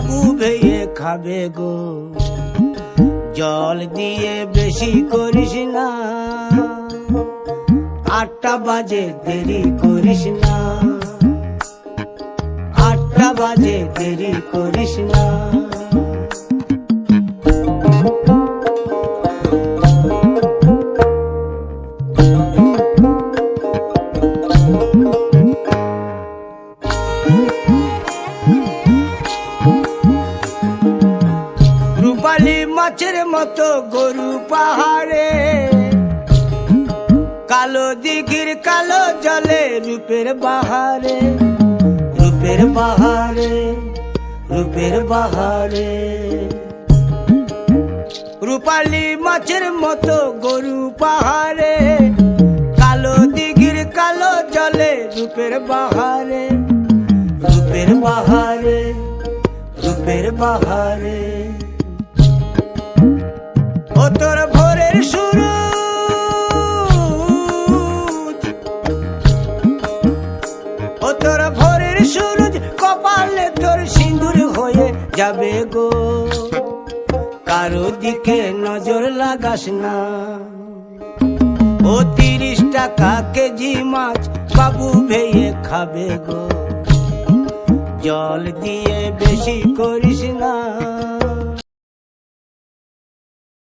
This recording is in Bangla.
বাবু ভেয়ে খাবে গো। জল দিয়ে বেশি করিস না, 8টা বাজে দেরি করিস না, 8টা বাজে দেরি করিস না। রূপালী মাছের মতো গরু পাহাড়ে, কালো দিঘির কালো জলে রূপের বাহারে, রূপের বাহারে, রূপের বাহারে। রূপালী মাছের মতো গরু পাহাড়ে, কালো দিঘির কালো জলে রূপের বাহারে, রূপের বাহারে, রূপের বাহারে। ও তোর ভোরের সুরুজ, ও তোর ভোরের সুরুজ, কপালে তোর সিঁদুর হয়ে যাবে গো। কারো দিকে নজর লাগাস না, ও 30 টাকা কেজি মাছ বাবু ভেয়ে খাবে গো। জল দিয়ে বেশি করিস না।